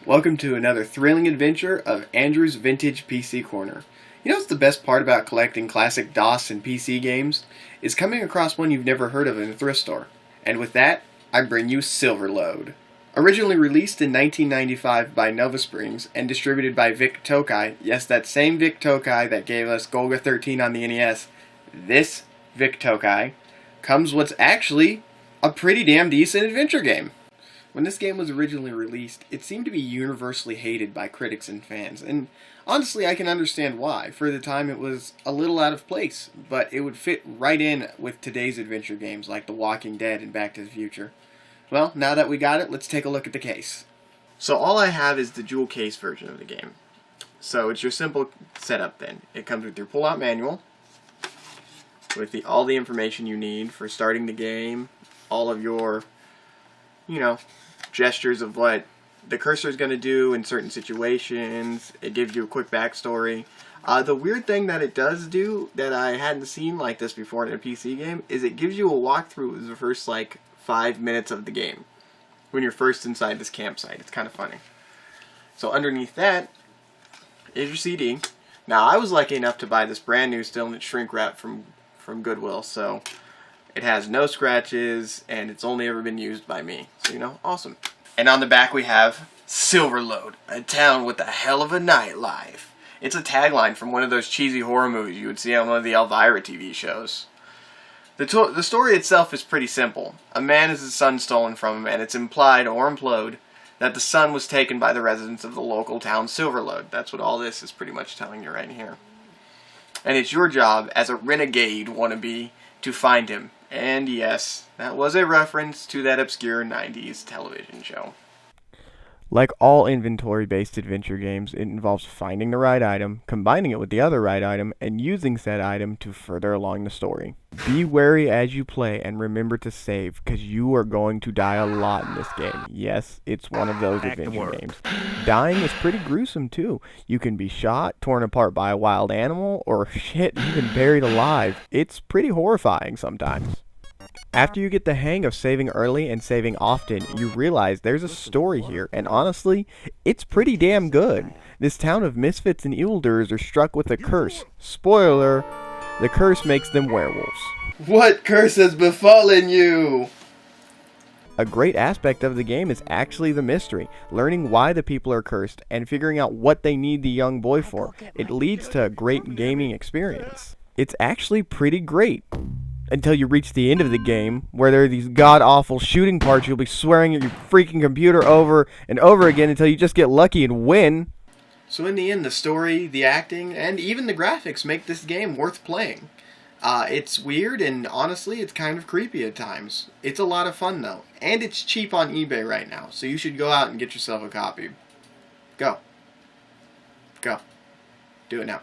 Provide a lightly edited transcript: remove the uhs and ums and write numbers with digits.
Welcome to another thrilling adventure of Andrew's Vintage PC Corner. You know what's the best part about collecting classic DOS and PC games? Is coming across one you've never heard of in a thrift store. And with that, I bring you Silverload. Originally released in 1995 by Nova Springs and distributed by Vic Tokai, yes, that same Vic Tokai that gave us Golga 13 on the NES, this Vic Tokai comes what's actually a pretty damn decent adventure game. When this game was originally released, it seemed to be universally hated by critics and fans, and honestly I can understand why. For the time it was a little out of place, but it would fit right in with today's adventure games like The Walking Dead and Back to the Future. Well, now that we got it, let's take a look at the case. So all I have is the jewel case version of the game. So it's your simple setup then. It comes with your pull-out manual, with all the information you need for starting the game, all of your, gestures of what the cursor is going to do in certain situations. It gives you a quick backstory. The weird thing that it does do that I hadn't seen like this before in a PC game is it gives you a walkthrough of the first 5 minutes of the game when you're first inside this campsite. It's kind of funny. So underneath that is your CD. Now I was lucky enough to buy this brand new still in shrink wrap from Goodwill, so it has no scratches, and it's only ever been used by me. So, awesome. And on the back we have Silverload, a town with a hell of a nightlife. It's a tagline from one of those cheesy horror movies you would see on one of the Elvira TV shows. The story itself is pretty simple. A man has his son stolen from him, and it's implied or implode that the son was taken by the residents of the local town Silverload. That's what all this is pretty much telling you right here. And it's your job as a renegade wannabe to find him. And yes, that was a reference to that obscure 90s television show. Like all inventory-based adventure games, it involves finding the right item, combining it with the other right item, and using said item to further along the story. Be wary as you play and remember to save, because you are going to die a lot in this game. Yes, it's one of those adventure games. Dying is pretty gruesome too. You can be shot, torn apart by a wild animal, or shit, even buried alive. It's pretty horrifying sometimes. After you get the hang of saving early and saving often, you realize there's a story here, and honestly, it's pretty damn good. This town of misfits and evildoers are struck with a curse. Spoiler, the curse makes them werewolves. What curse has befallen you? A great aspect of the game is actually the mystery, learning why the people are cursed, and figuring out what they need the young boy for. It leads to a great gaming experience. It's actually pretty great. Until you reach the end of the game, where there are these god-awful shooting parts you'll be swearing at your freaking computer over and over again until you just get lucky and win. So in the end, the story, the acting, and even the graphics make this game worth playing. It's weird, and honestly, it's kind of creepy at times. It's a lot of fun, though. And it's cheap on eBay right now, so you should go out and get yourself a copy. Go. Go. Do it now.